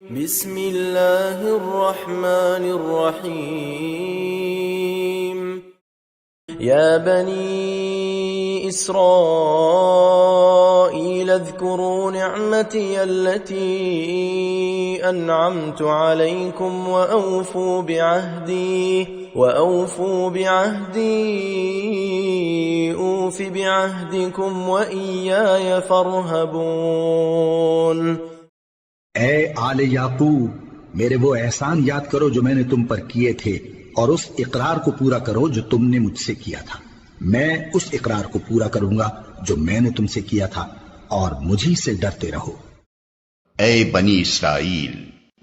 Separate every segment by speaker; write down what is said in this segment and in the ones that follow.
Speaker 1: بسم اللہ الرحمن الرحیم یا بنی اسرائیل اذکروا نعمتی التي انعمت علیکم وأوفوا بعہدی اوف بعہدکم وإیای فارہبون۔
Speaker 2: اے آل یعقوب، میرے وہ احسان یاد کرو جو میں نے تم پر کیے تھے، اور اس اقرار کو پورا کرو جو تم نے مجھ سے کیا تھا۔ میں اس اقرار کو پورا کروں گا جو میں نے تم سے کیا تھا، اور مجھی سے ڈرتے رہو۔
Speaker 3: اے بنی اسرائیل،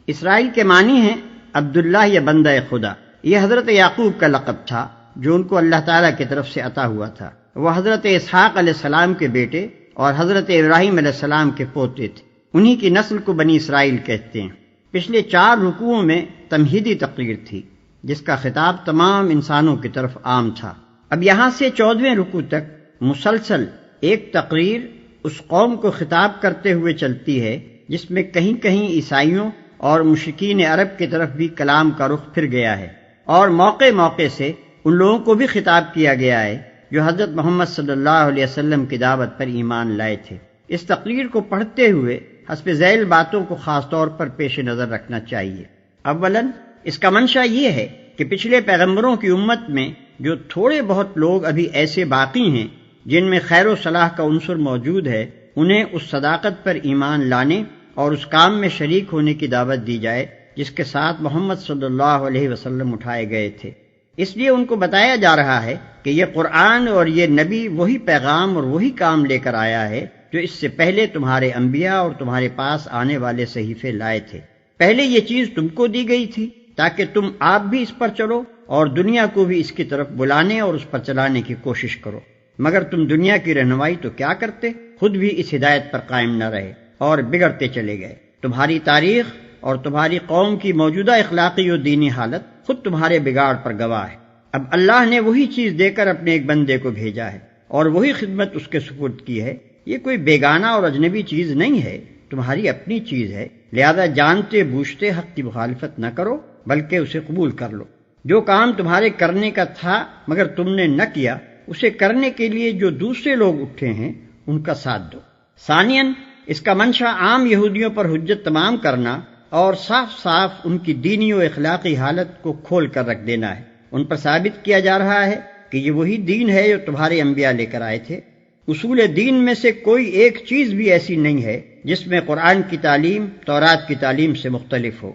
Speaker 4: اسرائیل کے معنی ہیں عبداللہ یا بندہ خدا۔ یہ حضرت یعقوب کا لقب تھا جو ان کو اللہ تعالیٰ کی طرف سے عطا ہوا تھا۔ وہ حضرت اسحاق علیہ السلام کے بیٹے اور حضرت ابراہیم علیہ السلام کے پوتے تھے۔ انہی کی نسل کو بنی اسرائیل کہتے ہیں۔ پچھلے 4 رکوعوں میں تمہیدی تقریر تھی جس کا خطاب تمام انسانوں کی طرف عام تھا۔ اب یہاں سے 14ویں رکوع تک مسلسل ایک تقریر اس قوم کو خطاب کرتے ہوئے چلتی ہے جس میں کہیں کہیں عیسائیوں اور مشرکین عرب کی طرف بھی کلام کا رخ پھر گیا ہے، اور موقع موقع سے ان لوگوں کو بھی خطاب کیا گیا ہے جو حضرت محمد صلی اللہ علیہ وسلم کی دعوت پر ایمان لائے تھے۔ اس تقریر کو پڑھتے ہوئے حسب ذیل باتوں کو خاص طور پر پیش نظر رکھنا چاہیے۔ اولاً اس کا منشا یہ ہے کہ پچھلے پیغمبروں کی امت میں جو تھوڑے بہت لوگ ابھی ایسے باقی ہیں جن میں خیر و صلاح کا عنصر موجود ہے، انہیں اس صداقت پر ایمان لانے اور اس کام میں شریک ہونے کی دعوت دی جائے جس کے ساتھ محمد صلی اللہ علیہ وسلم اٹھائے گئے تھے۔ اس لیے ان کو بتایا جا رہا ہے کہ یہ قرآن اور یہ نبی وہی پیغام اور وہی کام لے کر آیا ہے جو اس سے پہلے تمہارے انبیاء اور تمہارے پاس آنے والے صحیفے لائے تھے۔ پہلے یہ چیز تم کو دی گئی تھی تاکہ تم آپ بھی اس پر چلو اور دنیا کو بھی اس کی طرف بلانے اور اس پر چلانے کی کوشش کرو، مگر تم دنیا کی رہنمائی تو کیا کرتے، خود بھی اس ہدایت پر قائم نہ رہے اور بگڑتے چلے گئے۔ تمہاری تاریخ اور تمہاری قوم کی موجودہ اخلاقی و دینی حالت خود تمہارے بگاڑ پر گواہ ہے۔ اب اللہ نے وہی چیز دے کر اپنے ایک بندے کو بھیجا ہے اور وہی خدمت اس کے سپرد کی ہے۔ یہ کوئی بیگانہ اور اجنبی چیز نہیں ہے، تمہاری اپنی چیز ہے، لہذا جانتے بوجھتے حق کی مخالفت نہ کرو بلکہ اسے قبول کر لو۔ جو کام تمہارے کرنے کا تھا مگر تم نے نہ کیا، اسے کرنے کے لیے جو دوسرے لوگ اٹھے ہیں ان کا ساتھ دو۔ ثانیاً اس کا منشا عام یہودیوں پر حجت تمام کرنا اور صاف صاف ان کی دینی و اخلاقی حالت کو کھول کر رکھ دینا ہے۔ ان پر ثابت کیا جا رہا ہے کہ یہ وہی دین ہے جو تمہارے انبیاء لے کر آئے تھے۔ اصول دین میں سے کوئی ایک چیز بھی ایسی نہیں ہے جس میں قرآن کی تعلیم تورات کی تعلیم سے مختلف ہو۔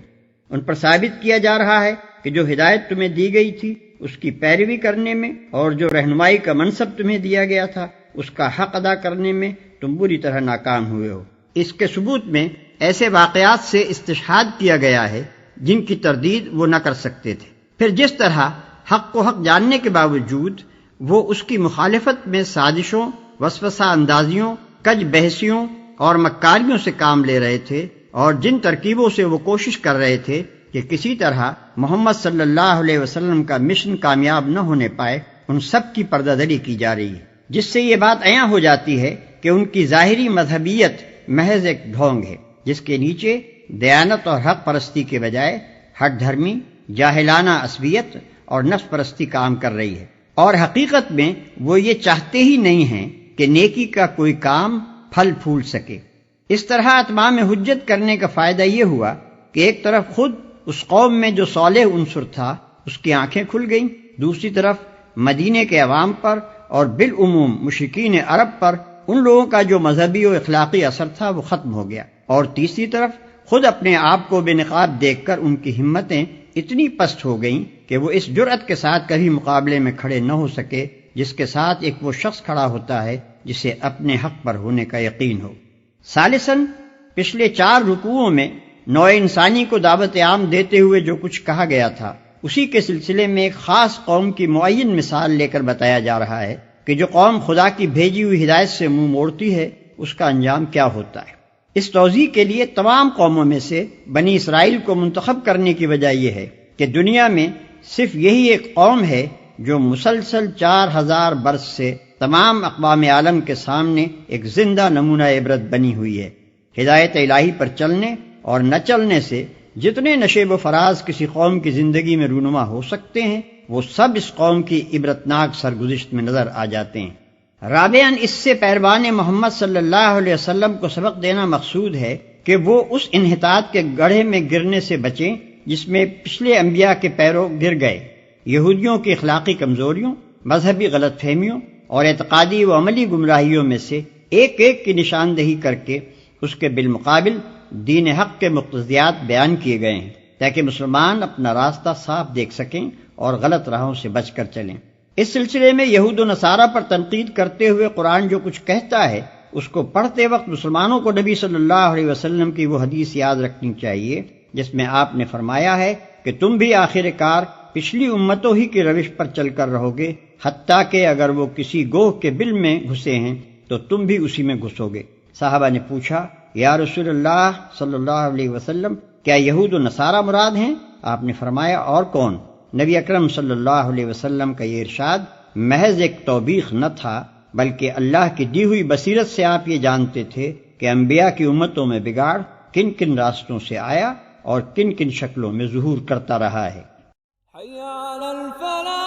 Speaker 4: ان پر ثابت کیا جا رہا ہے کہ جو ہدایت تمہیں دی گئی تھی اس کی پیروی کرنے میں اور جو رہنمائی کا منصب تمہیں دیا گیا تھا اس کا حق ادا کرنے میں تم بری طرح ناکام ہوئے ہو۔ اس کے ثبوت میں ایسے واقعات سے استشہاد کیا گیا ہے جن کی تردید وہ نہ کر سکتے تھے۔ پھر جس طرح حق کو حق جاننے کے باوجود وہ اس کی مخالفت میں سازشوں، وسوسہ اندازیوں، کج بحثیوں اور مکاریوں سے کام لے رہے تھے، اور جن ترکیبوں سے وہ کوشش کر رہے تھے کہ کسی طرح محمد صلی اللہ علیہ وسلم کا مشن کامیاب نہ ہونے پائے، ان سب کی پردہ دری کی جا رہی ہے، جس سے یہ بات عیاں ہو جاتی ہے کہ ان کی ظاہری مذہبیت محض ایک ڈھونگ ہے جس کے نیچے دیانت اور حق پرستی کے بجائے ہٹ دھرمی، جاہلانہ عصبیت اور نفس پرستی کام کر رہی ہے، اور حقیقت میں وہ یہ چاہتے ہی نہیں ہیں کہ نیکی کا کوئی کام پھل پھول سکے۔ اس طرح اتمام حجت کرنے کا فائدہ یہ ہوا کہ ایک طرف خود اس قوم میں جو صالح عنصر تھا اس کی آنکھیں کھل گئیں، دوسری طرف مدینے کے عوام پر اور بالعموم مشرکین عرب پر ان لوگوں کا جو مذہبی و اخلاقی اثر تھا وہ ختم ہو گیا، اور تیسری طرف خود اپنے آپ کو بے نقاب دیکھ کر ان کی ہمتیں اتنی پست ہو گئیں کہ وہ اس جرأت کے ساتھ کبھی مقابلے میں کھڑے نہ ہو سکے جس کے ساتھ ایک وہ شخص کھڑا ہوتا ہے جسے اپنے حق پر ہونے کا یقین ہو۔ ثالثاً پچھلے 4 رکوعوں میں نوع انسانی کو دعوت عام دیتے ہوئے جو کچھ کہا گیا تھا اسی کے سلسلے میں ایک خاص قوم کی معین مثال لے کر بتایا جا رہا ہے کہ جو قوم خدا کی بھیجی ہوئی ہدایت سے منہ موڑتی ہے اس کا انجام کیا ہوتا ہے۔ اس توضیح کے لیے تمام قوموں میں سے بنی اسرائیل کو منتخب کرنے کی وجہ یہ ہے کہ دنیا میں صرف یہی ایک قوم ہے جو مسلسل 4000 برس سے تمام اقوام عالم کے سامنے ایک زندہ نمونہ عبرت بنی ہوئی ہے۔ ہدایت الہی پر چلنے اور نہ چلنے سے جتنے نشیب و فراز کسی قوم کی زندگی میں رونما ہو سکتے ہیں وہ سب اس قوم کی عبرتناک سرگزشت میں نظر آ جاتے ہیں۔ رابعاً اس سے پیروان محمد صلی اللہ علیہ وسلم کو سبق دینا مقصود ہے کہ وہ اس انحطاط کے گڑھے میں گرنے سے بچیں جس میں پچھلے انبیاء کے پیرو گر گئے۔ یہودیوں کی اخلاقی کمزوریوں، مذہبی غلط فہمیوں اور اعتقادی و عملی گمراہیوں میں سے ایک ایک کی نشاندہی کر کے اس کے بالمقابل دین حق کے مقتضیات بیان کیے گئے ہیں تاکہ مسلمان اپنا راستہ صاف دیکھ سکیں اور غلط راہوں سے بچ کر چلیں۔ اس سلسلے میں یہود و نصارہ پر تنقید کرتے ہوئے قرآن جو کچھ کہتا ہے اس کو پڑھتے وقت مسلمانوں کو نبی صلی اللہ علیہ وسلم کی وہ حدیث یاد رکھنی چاہیے جس میں آپ نے فرمایا ہے کہ تم بھی آخر کار پچھلی امتوں ہی کی روش پر چل کر رہو گے، حتیٰ کہ اگر وہ کسی گوہ کے بل میں گھسے ہیں تو تم بھی اسی میں گھسو گے۔ صحابہ نے پوچھا یا رسول اللہ صلی اللہ علیہ وسلم کیا یہود و نصارہ مراد ہیں؟ آپ نے فرمایا اور کون؟ نبی اکرم صلی اللہ علیہ وسلم کا یہ ارشاد محض ایک توبیخ نہ تھا بلکہ اللہ کی دی ہوئی بصیرت سے آپ یہ جانتے تھے کہ انبیاء کی امتوں میں بگاڑ کن کن راستوں سے آیا اور کن کن شکلوں میں ظہور کرتا رہا ہے۔
Speaker 5: حی علی الفلاح۔